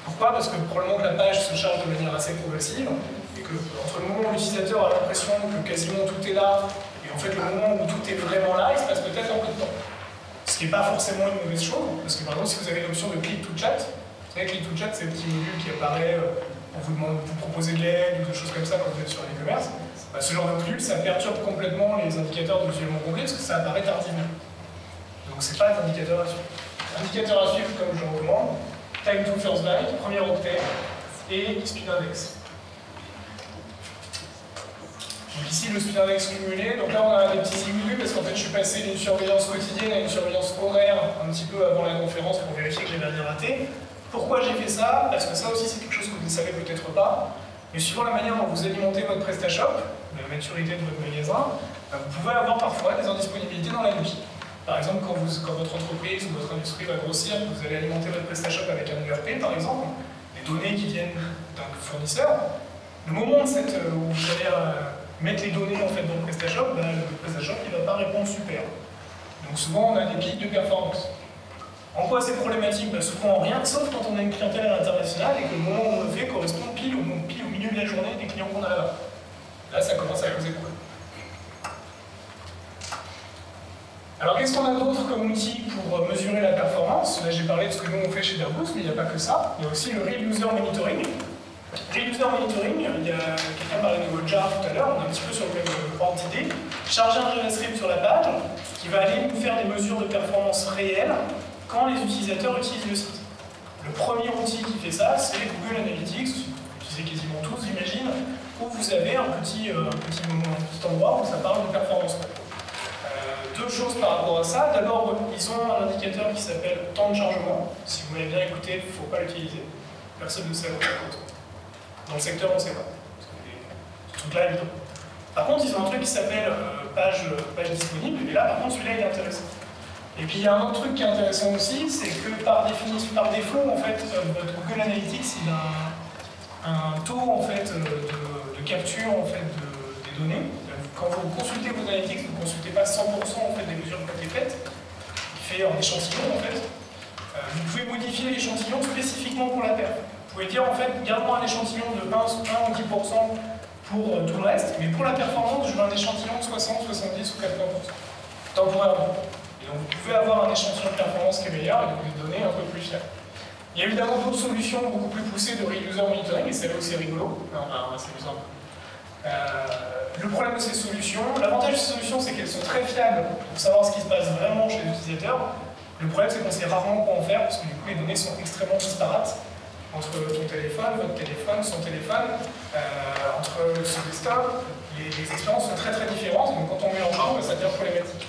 Pourquoi? Parce que probablement que la page se charge de manière assez progressive, et que entre le moment où l'utilisateur a l'impression que quasiment tout est là, et en fait le moment où tout est vraiment là, il se passe peut-être un peu de temps. Ce qui n'est pas forcément une mauvaise chose, parce que par exemple, si vous avez l'option de click to chat, vous savez, click to chat, c'est le petit module qui apparaît pour vous proposer de l'aide ou des choses comme ça quand vous êtes sur un e-commerce. Bah, ce genre de module, ça perturbe complètement les indicateurs de visuellement complet parce que ça apparaît tardivement. Donc c'est pas d'indicateur à suivre. Indicateur à suivre, comme je le recommande, time to first byte, premier octet, et speed index. Donc ici, le speed index cumulé. Donc là, on a des petits aiguilles parce qu'en fait, je suis passé d'une surveillance quotidienne à une surveillance horaire un petit peu avant la conférence pour vérifier que j'avais rien raté. Pourquoi j'ai fait ça? Parce que ça aussi, c'est quelque chose que vous ne savez peut-être pas. Mais suivant la manière dont vous alimentez votre PrestaShop, la maturité de votre magasin, vous pouvez avoir parfois des indisponibilités dans la nuit. Par exemple, quand votre entreprise ou votre industrie va grossir, vous allez alimenter votre PrestaShop avec un ERP, par exemple, des données qui viennent d'un fournisseur. Le moment où vous allez mettre les données en fait, dans le PrestaShop, ben, le PrestaShop ne va pas répondre super. Donc souvent, on a des pics de performance. En quoi c'est problématique? Ben, souvent en rien, sauf quand on a une clientèle à l'international et que le moment où on le fait correspond pile au milieu de la journée des clients qu'on a là-bas. Là, ça commence à causer problème. Alors, qu'est-ce qu'on a d'autre comme outil pour mesurer la performance? Là, j'ai parlé de ce que nous on fait chez Airbus, mais il n'y a pas que ça. Il y a aussi le Real User Monitoring. Real User Monitoring, il y a quelqu'un parlait de Jar tout à l'heure, on est un petit peu sur le même ordre d'idée. Charger un JavaScript sur la page qui va aller nous faire des mesures de performance réelles quand les utilisateurs utilisent le site. Le premier outil qui fait ça, c'est Google Analytics, vous utilisez quasiment tous, j'imagine, où vous avez un petit endroit où ça parle de performance. Deux choses par rapport à ça. D'abord, ils ont un indicateur qui s'appelle temps de chargement. Si vous m'avez bien écouté, il ne faut pas l'utiliser. Personne ne sait par contre. Dans le secteur, on ne sait pas. Ce truc-là, évident. Par contre, ils ont un truc qui s'appelle page disponible, et là, par contre, celui-là, il est intéressant. Et puis, il y a un autre truc qui est intéressant aussi, c'est que par défaut, en fait, votre Google Analytics, il a un taux en fait, de capture en fait, des données. Quand vous consultez vos analytics, vous ne consultez pas 100% en fait, des mesures qui ont été faites. Il fait en échantillon en fait. Vous pouvez modifier l'échantillon spécifiquement pour la perf. Vous pouvez dire en fait, garde-moi un échantillon de 1 ou 10% pour tout le reste, mais pour la performance, je veux un échantillon de 60, 70 ou 80%. Temporairement. Et donc vous pouvez avoir un échantillon de performance qui est meilleur et donc des données un peu plus fiables. Il y a évidemment d'autres solutions beaucoup plus poussées de Real User Monitoring, et celle-là aussi est rigolo. Non, on va s'amuser un peu. Le problème de ces solutions, l'avantage de ces solutions, c'est qu'elles sont très fiables pour savoir ce qui se passe vraiment chez les utilisateurs. Le problème, c'est qu'on sait rarement quoi en faire, parce que du coup, les données sont extrêmement disparates entre ton téléphone, votre téléphone, son téléphone, entre ce desktop. Les expériences sont très très différentes, donc quand on met en jeu, ça devient problématique.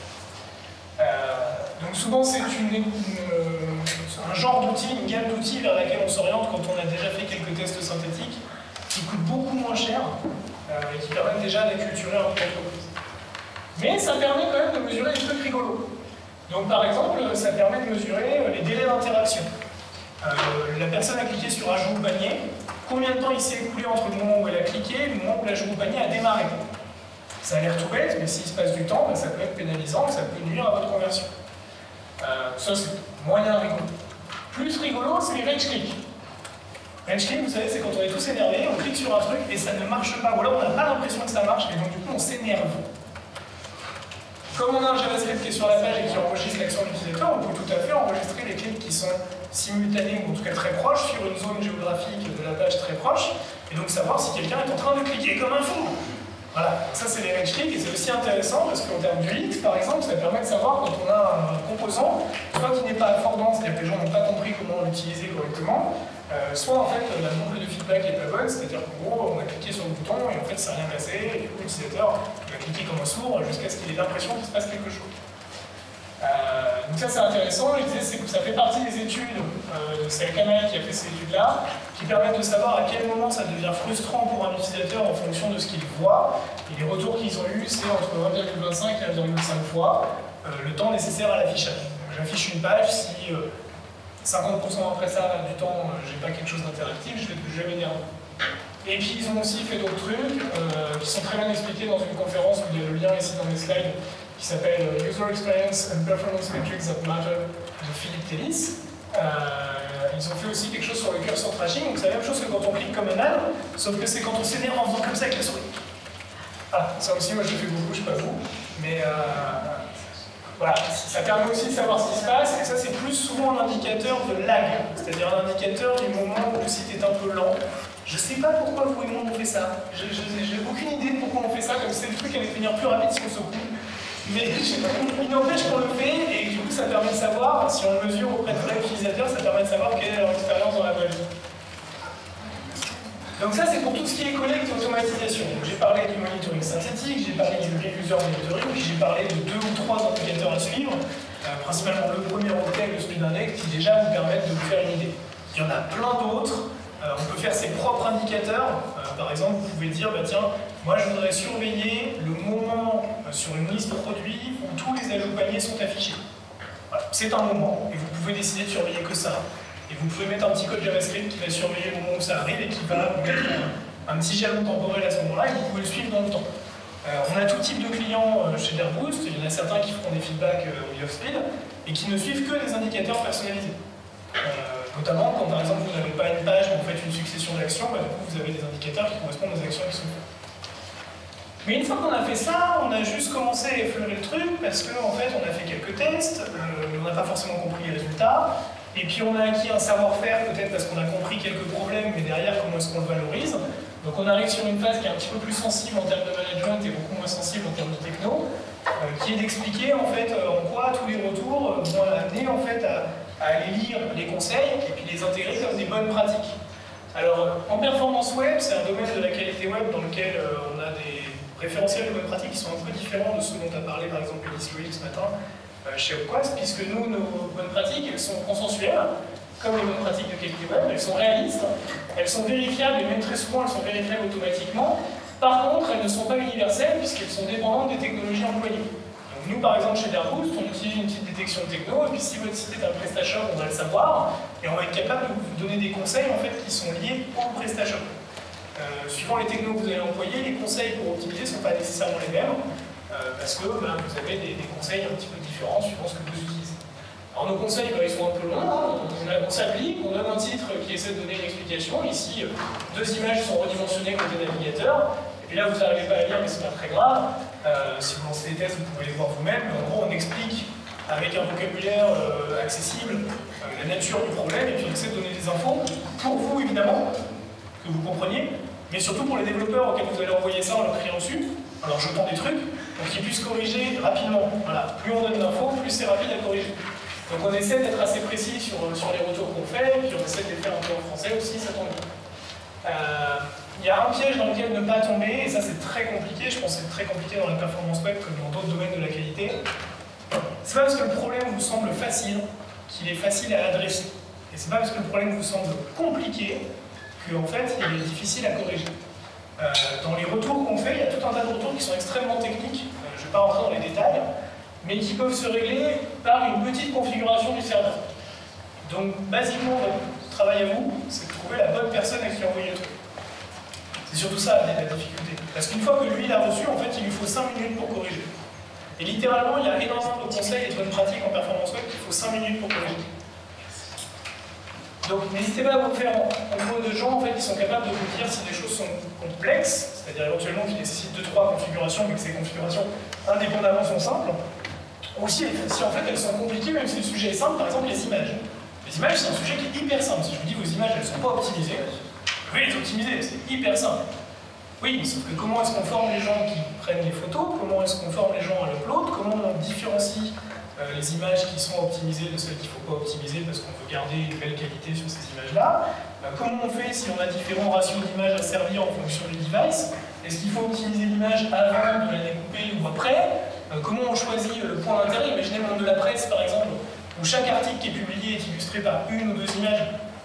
Donc souvent, c'est un genre d'outil, une gamme d'outils vers laquelle on s'oriente quand on a déjà fait quelques tests synthétiques, qui coûtent beaucoup moins cher et qui permettent déjà d'acculturer un peu l'entreprise. Mais ça permet quand même de mesurer des trucs rigolos. Donc par exemple, ça permet de mesurer les délais d'interaction. La personne a cliqué sur ajout au panier, combien de temps il s'est écoulé entre le moment où elle a cliqué et le moment où l'ajout au panier a démarré. Ça a l'air tout bête, mais s'il se passe du temps, ça peut être pénalisant et ça peut nuire à votre conversion. Ça, c'est moyen rigolo. Plus rigolo, c'est les rage click. Rage click, vous savez, c'est quand on est tous énervés, on clique sur un truc et ça ne marche pas, ou alors on n'a pas l'impression que ça marche, et donc du coup on s'énerve. Comme on a un JavaScript qui est sur la page et qui enregistre l'action de l'utilisateur, on peut tout à fait enregistrer les clics qui sont simultanés, ou en tout cas très proches, sur une zone géographique de la page très proche, et donc savoir si quelqu'un est en train de cliquer comme un fou. Voilà, ça c'est les rage click, et c'est aussi intéressant parce qu'en termes d'UX, par exemple, ça permet de savoir quand on a un composant, soit qui n'est pas affordant, c'est-à-dire que les gens n'ont pas compris comment l'utiliser correctement, soit en fait la boucle de feedback n'est pas bonne, c'est-à-dire qu'en gros on a cliqué sur le bouton et en fait ça n'a rien passé, et du coup l'utilisateur va cliquer comme un sourd jusqu'à ce qu'il ait l'impression qu'il se passe quelque chose. Donc ça c'est intéressant, l'idée c'est que ça fait partie des études, c'est la caméra qui a fait ces études-là, qui permettent de savoir à quel moment ça devient frustrant pour un utilisateur en fonction de ce qu'il voit, et les retours qu'ils ont eus c'est entre 1,25 et 1,5 fois le temps nécessaire à l'affichage. J'affiche une page, si 50% après ça, du temps, j'ai pas quelque chose d'interactif, je vais m'énerver. Et puis ils ont aussi fait d'autres trucs qui sont très bien expliqués dans une conférence, où il y a le lien ici dans les slides, qui s'appelle User Experience and Performance Metrics that Matter de Philippe Tellis. Ils ont fait aussi quelque chose sur le cursor trashing, donc c'est la même chose que quand on clique comme un âne, sauf que c'est quand on s'énerve en faisant comme ça avec la souris. Ah, ça aussi, moi je le fais beaucoup, je sais pas vous, mais voilà, ça permet aussi de savoir ce qui se passe, et ça c'est plus souvent un indicateur de lag, c'est-à-dire un indicateur du moment où le site est un peu lent. Je sais pas pourquoi vous et moi on fait ça, j'ai aucune idée de pourquoi on fait ça, comme si le truc allait devenir plus rapide si on se coupe. Mais il n'empêche qu'on le fait, et du coup ça permet de savoir, si on le mesure auprès de vrais utilisateurs, ça permet de savoir quelle est leur expérience dans la vraie vie. Donc ça c'est pour tout ce qui est collecte et automatisation. J'ai parlé du monitoring synthétique, j'ai parlé du user monitoring, puis j'ai parlé de 2 ou 3 indicateurs à suivre, principalement le premier Octet, le Speed Index, qui déjà vous permettent de vous faire une idée. Il y en a plein d'autres. On peut faire ses propres indicateurs. Par exemple, vous pouvez dire, bah, tiens, moi je voudrais surveiller le moment sur une liste produit où tous les ajouts paniers sont affichés. Voilà. C'est un moment, et vous pouvez décider de surveiller que ça. Et vous pouvez mettre un petit code JavaScript qui va surveiller le moment où ça arrive et qui va vous mettre un petit jalon temporel à ce moment-là, et vous pouvez le suivre dans le temps. On a tout type de clients chez Airboost. Il y en a certains qui feront des feedbacks au Speed et qui ne suivent que des indicateurs personnalisés. Notamment quand par exemple vous n'avez pas une page mais vous faites une succession d'actions, bah, du coup vous avez des indicateurs qui correspondent aux actions qui sont faites. Mais une fois qu'on a fait ça, on a juste commencé à effleurer le truc parce qu'en fait on a fait quelques tests, on n'a pas forcément compris les résultats, et puis on a acquis un savoir-faire peut-être parce qu'on a compris quelques problèmes, mais derrière comment est-ce qu'on le valorise. Donc on arrive sur une phase qui est un petit peu plus sensible en termes de management et beaucoup moins sensible en termes de techno, qui est d'expliquer en fait en quoi tous les retours vont amener en fait à aller lire les conseils et puis les intégrer comme des bonnes pratiques. Alors en performance web, c'est un domaine de la qualité web dans lequel on a des référentiels de bonnes pratiques qui sont un peu différents de ceux dont a parlé par exemple Elise Louis ce matin chez Opquast, puisque nous, nos bonnes pratiques, elles sont consensuelles, comme les bonnes pratiques de qualité web, elles sont réalistes, elles sont vérifiables et même très souvent elles sont vérifiables automatiquement. Par contre, elles ne sont pas universelles puisqu'elles sont dépendantes des technologies employées. Donc nous, par exemple, chez Airboost, on utilise une petite détection de techno, et puis si votre site est un PrestaShop, on va le savoir, et on va être capable de vous donner des conseils en fait, qui sont liés au PrestaShop. Suivant les technos que vous allez employer, les conseils pour optimiser ne sont pas nécessairement les mêmes, parce que vous avez des conseils un petit peu différents suivant ce que vous utilisez. Alors nos conseils, ils sont un peu longs, on s'applique, on donne un titre qui essaie de donner une explication. Ici, 2 images sont redimensionnées côté navigateur, et puis là vous n'arrivez pas à lire, mais c'est pas très grave. Si vous lancez des tests, vous pouvez les voir vous-même, mais en gros on explique avec un vocabulaire accessible la nature du problème, et puis on essaie de donner des infos, pour vous évidemment, que vous compreniez, mais surtout pour les développeurs auxquels vous allez envoyer ça en leur criant dessus, en leur jetant des trucs, pour qu'ils puissent corriger rapidement. Voilà. Plus on donne d'infos, plus c'est rapide à corriger. Donc on essaie d'être assez précis sur les retours qu'on fait, et puis on essaie de les faire un peu en français aussi, ça tombe bien. Il y a un piège dans lequel ne pas tomber, et ça c'est très compliqué, je pense que c'est très compliqué dans la performance web comme dans d'autres domaines de la qualité. C'est pas parce que le problème vous semble facile qu'il est facile à adresser. Et c'est pas parce que le problème vous semble compliqué qu'en fait il est difficile à corriger. Dans les retours qu'on fait, il y a tout un tas de retours qui sont extrêmement techniques, je ne vais pas rentrer dans les détails, mais qui peuvent se régler par une petite configuration du serveur. Donc basiquement, votre travail à vous, c'est de trouver la bonne personne à qui envoyer le truc. C'est surtout ça la difficulté. Parce qu'une fois que lui l'a reçu, en fait, il lui faut 5 minutes pour corriger. Et littéralement, il y a énormément de conseils et de bonnes pratiques en performance web qu'il faut 5 minutes pour corriger. Donc n'hésitez pas à vous faire en de gens en fait, qui sont capables de vous dire si des choses sont complexes, c'est-à-dire éventuellement qui nécessitent 2-3 configurations, mais que ces configurations indépendamment sont simples, ou si en fait elles sont compliquées, même si le sujet est simple, par exemple les images. Les images, c'est un sujet qui est hyper simple. Si je vous dis vos images, elles ne sont pas optimisées, vous pouvez les optimiser, c'est hyper simple. Oui, sauf que comment est-ce qu'on forme les gens qui prennent les photos, comment est-ce qu'on forme les gens à l'upload, comment on différencie les images qui sont optimisées de celles qu'il ne faut pas optimiser parce qu'on veut garder une belle qualité sur ces images-là. Comment on fait si on a différents ratios d'images à servir en fonction du device? Est-ce qu'il faut optimiser l'image avant de la découper ou après? Comment on choisit le point d'intérêt? Imaginez le monde de la presse par exemple, où chaque article qui est publié est illustré par 1 ou 2 images.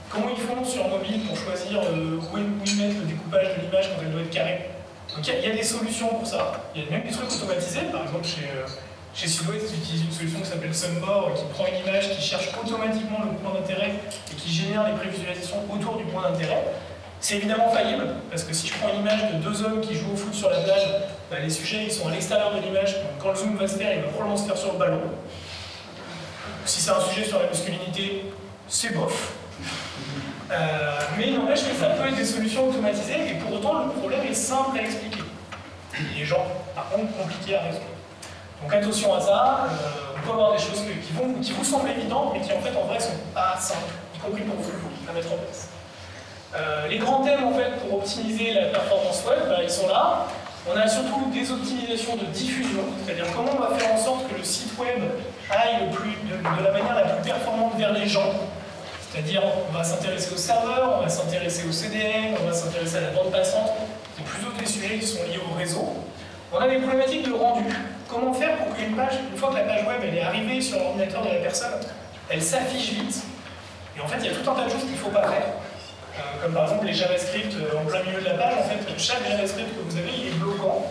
Comment ils font sur mobile pour choisir où ils mettent le découpage de l'image quand elle doit être carrée? Donc il y a des solutions pour ça. Il y a même des trucs automatisés, par exemple chez Chez Sud-Ouest, j'utilise une solution qui s'appelle Sunbore, qui prend une image, qui cherche automatiquement le point d'intérêt et qui génère les prévisualisations autour du point d'intérêt. C'est évidemment faillible, parce que si je prends une image de deux hommes qui jouent au foot sur la plage, bah, les sujets ils sont à l'extérieur de l'image, donc quand le zoom va se faire, il va probablement se faire sur le ballon. Si c'est un sujet sur la masculinité, c'est bof. Mais il n'empêche que ça peut être des solutions automatisées, et pour autant le problème est simple à expliquer. Les gens, par contre, compliqués à résoudre. Donc attention à ça, on peut avoir des choses qui vous semblent évidentes, mais qui en fait en vrai sont pas simples, y compris pour vous, à mettre en place. Les grands thèmes en fait pour optimiser la performance web, bah, ils sont là. On a surtout des optimisations de diffusion, c'est-à-dire comment on va faire en sorte que le site web aille de la manière la plus performante vers les gens. C'est-à-dire on va s'intéresser au serveur, on va s'intéresser au CDN, on va s'intéresser à la bande passante. C'est plutôt des sujets qui sont liés au réseau. On a des problématiques de rendu. Comment faire pour qu'une page, une fois que la page web elle est arrivée sur l'ordinateur de la personne, elle s'affiche vite. Et en fait, il y a tout un tas de choses qu'il ne faut pas faire. Comme par exemple les JavaScript en plein milieu de la page, en fait, chaque JavaScript que vous avez, il est bloquant.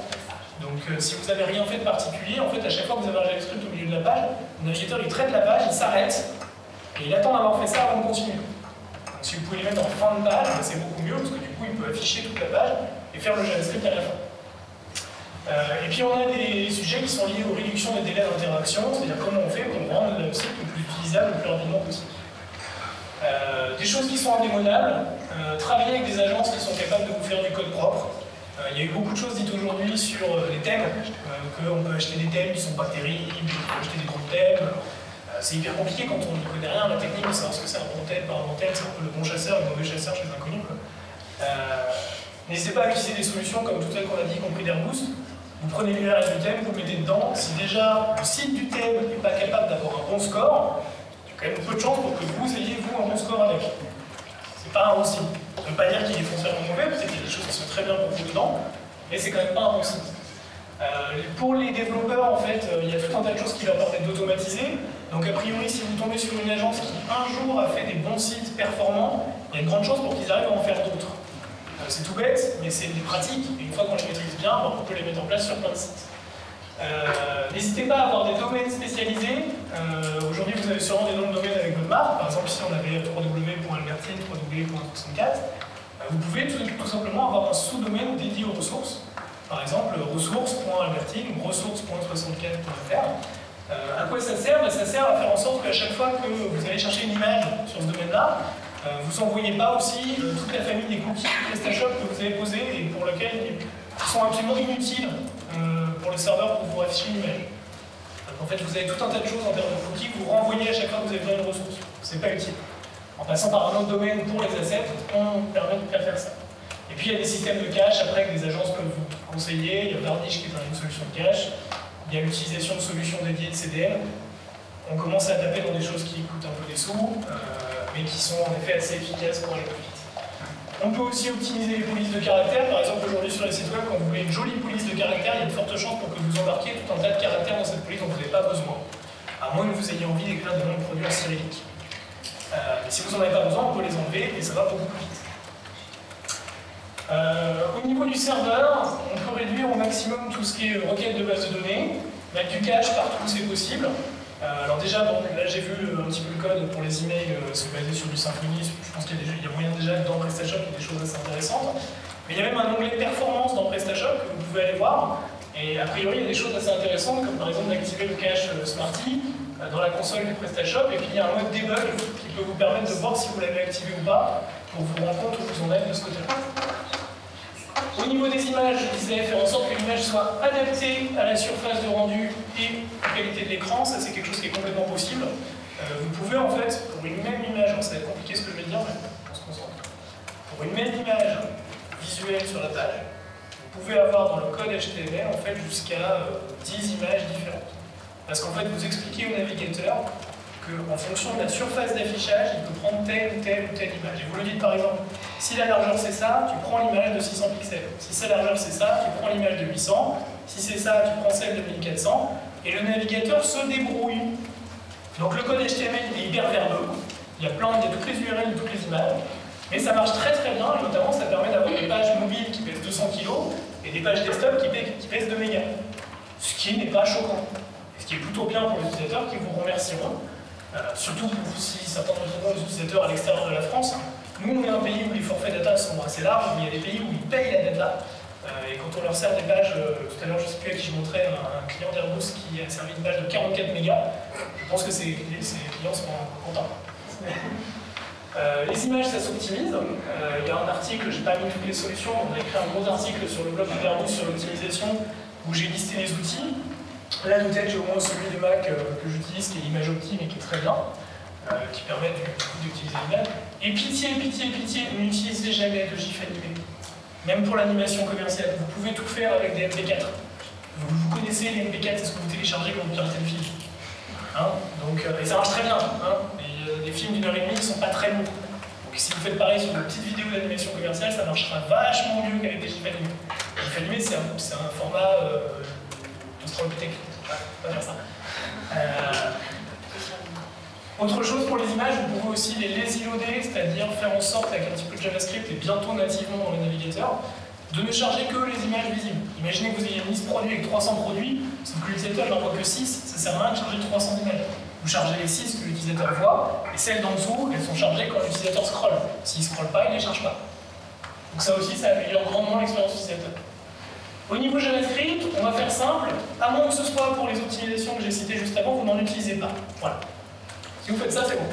Donc si vous n'avez rien fait de particulier, en fait, à chaque fois que vous avez un JavaScript au milieu de la page, le navigateur il traite la page, il s'arrête, et il attend d'avoir fait ça avant de continuer. Donc si vous pouvez les mettre en fin de page, c'est beaucoup mieux, parce que du coup, il peut afficher toute la page et faire le JavaScript à la fin. Et puis on a des sujets qui sont liés aux réductions des délais d'interaction, c'est-à-dire comment on fait pour rendre le site le plus utilisable le plus rapidement possible. Des choses qui sont indémodables, travailler avec des agences qui sont capables de vous faire du code propre. Il y a eu beaucoup de choses dites aujourd'hui sur les thèmes, qu'on peut acheter des thèmes qui ne sont pas terribles, on peut acheter des bons thèmes. C'est hyper compliqué quand on ne connaît rien à la technique de savoir ce que c'est un bon thème, pas un bon thème, c'est un peu le bon chasseur et le mauvais chasseur chez l'inconnu. N'hésitez pas à utiliser des solutions comme toutes celles qu'on a dit, y compris d'Airboost. Vous prenez l'URL du thème, vous le mettez dedans. Si déjà le site du thème n'est pas capable d'avoir un bon score, il y a quand même peu de chance pour que vous ayez, vous, un bon score avec. C'est pas un bon signe. Ça ne veut pas dire qu'il est foncièrement mauvais, peut-être qu'il y a des choses qui sont très bien pour vous dedans, mais c'est quand même pas un bon signe. Pour les développeurs, en fait, il y a tout un tas de choses qui leur permettent d'automatiser. Donc a priori, si vous tombez sur une agence qui un jour a fait des bons sites performants, il y a une grande chance pour qu'ils arrivent à en faire d'autres. C'est tout bête, mais c'est des pratiques, et une fois qu'on les maîtrise bien, on peut les mettre en place sur plein de sites. N'hésitez pas à avoir des domaines spécialisés. Aujourd'hui, vous avez sûrement des noms de domaines avec votre marque. Par exemple, ici, on avait www.albertine, www.64. Vous pouvez tout simplement avoir un sous-domaine dédié aux ressources. Par exemple, ressources.albertine ou ressources.64.fr. À quoi ça sert? Ça sert à faire en sorte qu'à chaque fois que vous allez chercher une image sur ce domaine-là, vous n'envoyez pas aussi toute la famille des cookies PrestaShop que vous avez posés et pour lesquels ils sont absolument inutiles pour le serveur pour vous afficher une image. En fait, vous avez tout un tas de choses en termes de cookies que vous renvoyez à chaque fois que vous avez besoin d'une ressource. C'est pas utile. En passant par un autre domaine pour les assets, on permet de faire ça. Et puis il y a des systèmes de cache après que des agences peuvent vous conseiller. Il y a Varnish qui est une solution de cache. Il y a l'utilisation de solutions dédiées de CDN. On commence à taper dans des choses qui coûtent un peu des sous, mais qui sont en effet assez efficaces pour aller plus vite. On peut aussi optimiser les polices de caractères. Par exemple, aujourd'hui sur les sites web, quand vous voulez une jolie police de caractères, il y a de fortes chances pour que vous embarquiez tout un tas de caractères dans cette police dont vous n'avez pas besoin. À moins que vous ayez envie d'écrire des noms de produits en cyrillique. Mais si vous n'en avez pas besoin, on peut les enlever et ça va beaucoup plus vite. Au niveau du serveur, on peut réduire au maximum tout ce qui est requête de base de données, mettre du cache partout où c'est possible. Alors déjà, bon, là j'ai vu un petit peu le code pour les emails se baser sur du Symfony. Je pense qu'il y a moyen déjà dans PrestaShop, il y a des choses assez intéressantes. Mais il y a même un onglet performance dans PrestaShop que vous pouvez aller voir. Et a priori, il y a des choses assez intéressantes, comme par exemple d'activer le cache Smarty dans la console du PrestaShop. Et puis il y a un mode debug qui peut vous permettre de voir si vous l'avez activé ou pas, pour vous rendre compte où vous en êtes de ce côté-là. Au niveau des images, je disais faire en sorte que l'image soit adaptée à la surface de rendu et à la qualité de l'écran. Ça, c'est quelque chose qui est complètement possible. Vous pouvez en fait, pour une même image, ça va être compliqué ce que je vais dire, mais on se concentre. Pour une même image visuelle sur la page, vous pouvez avoir dans le code HTML en fait jusqu'à 10 images différentes. Parce qu'en fait, vous expliquez au navigateur qu'en fonction de la surface d'affichage, il peut prendre telle ou telle ou telle image. Et vous le dites par exemple, si la largeur c'est ça, tu prends l'image de 600 pixels. Si sa largeur c'est ça, tu prends l'image de 800. Si c'est ça, tu prends celle de 1400. Et le navigateur se débrouille. Donc le code HTML il est hyper verbeux. Il y a toutes les URL de toutes les images. Mais ça marche très très bien, et notamment ça permet d'avoir des pages mobiles qui pèsent 200 kg et des pages desktop qui pèsent 2 mégas. Ce qui n'est pas choquant. Ce qui qui est plutôt bien pour les utilisateurs, qui vous remercieront. Surtout si certains d'entre nous, les utilisateurs à l'extérieur de la France. Nous, on est un pays où les forfaits data sont assez larges, mais il y a des pays où ils payent la data. Et quand on leur sert des pages, tout à l'heure je ne sais plus à qui je montrais un client d'Airbus qui a servi une page de 44 mégas, je pense que ces clients seront contents. Les images, ça s'optimise. Il y a un article, je n'ai pas mis toutes les solutions, on a écrit un gros article sur le blog d'Airbus sur l'optimisation où j'ai listé les outils. Là, de tête, j'ai au moins celui de Mac que j'utilise, qui est Image Optim et qui est très bien, qui permet d'utiliser l'image. Et pitié, pitié, pitié, n'utilisez jamais de GIF animé. Même pour l'animation commerciale, vous pouvez tout faire avec des MP4. Vous connaissez les MP4, c'est ce que vous téléchargez quand vous piratez le film. Hein, donc, et ça marche très bien. Hein, les films d'1h30 ne sont pas très longs. Donc si vous faites pareil sur une petite vidéo d'animation commerciale, ça marchera vachement mieux qu'avec des GIF animés. Les GIF animés, c'est un format australopithèque. On va dire ça. Autre chose pour les images, vous pouvez aussi les lazy loader, c'est-à-dire faire en sorte, avec un petit peu de JavaScript et bientôt nativement dans le navigateur, de ne charger que les images visibles. Imaginez que vous ayez une liste produit avec 300 produits, sauf que l'utilisateur n'en voit que 6, ça sert à rien de charger 300 images. Vous chargez les 6 que l'utilisateur voit, et celles d'en dessous, elles sont chargées quand l'utilisateur scrolle. S'il ne scrolle pas, il ne les charge pas. Donc ça aussi, ça améliore grandement l'expérience utilisateur. Au niveau JavaScript, on va faire simple, à moins que ce soit pour les optimisations que j'ai citées juste avant, vous n'en utilisez pas. Voilà. Si vous faites ça, c'est bon.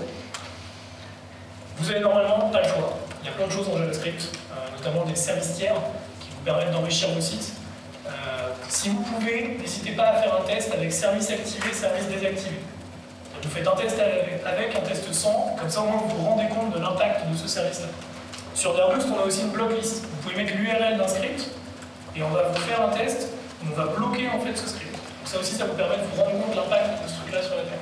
Vous avez normalement pas le choix. Il y a plein de choses en JavaScript, notamment des services tiers qui vous permettent d'enrichir vos sites. Si vous pouvez, n'hésitez pas à faire un test avec service activé, service désactivé. Donc vous faites un test avec, un test sans, comme ça au moins vous vous rendez compte de l'impact de ce service-là. Sur Airbus, on a aussi une block list. Vous pouvez mettre l'URL d'un script, et on va vous faire un test, où on va bloquer en fait ce script. Donc ça aussi, ça vous permet de vous rendre compte de l'impact de ce truc-là sur la Terre.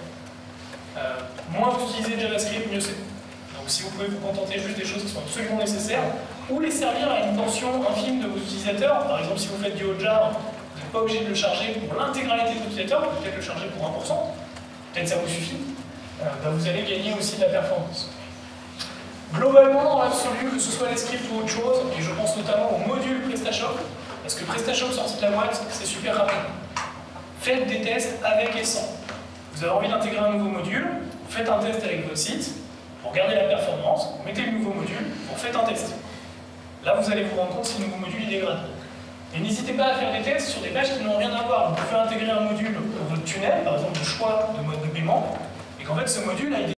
Moins vous utilisez JavaScript, mieux c'est. Donc si vous pouvez vous contenter juste des choses qui sont absolument nécessaires, ou les servir à une portion infime de vos utilisateurs, par exemple si vous faites du Hotjar, vous n'êtes pas obligé de le charger pour l'intégralité de vos utilisateurs, vous pouvez peut-être le charger pour 1%, peut-être ça vous suffit, vous allez gagner aussi de la performance. Globalement, dans l'absolu, que ce soit les scripts ou autre chose, et je pense notamment au module PrestaShop, parce que PrestaShop sorti de la boîte, c'est super rapide. Faites des tests avec et sans. Vous avez envie d'intégrer un nouveau module, vous faites un test avec votre site, vous regardez la performance, vous mettez le nouveau module, vous faites un test. Là, vous allez vous rendre compte si le nouveau module est dégradé. Et n'hésitez pas à faire des tests sur des pages qui n'ont rien à voir. Vous pouvez intégrer un module pour votre tunnel, par exemple le choix de mode de paiement, et qu'en fait ce module a été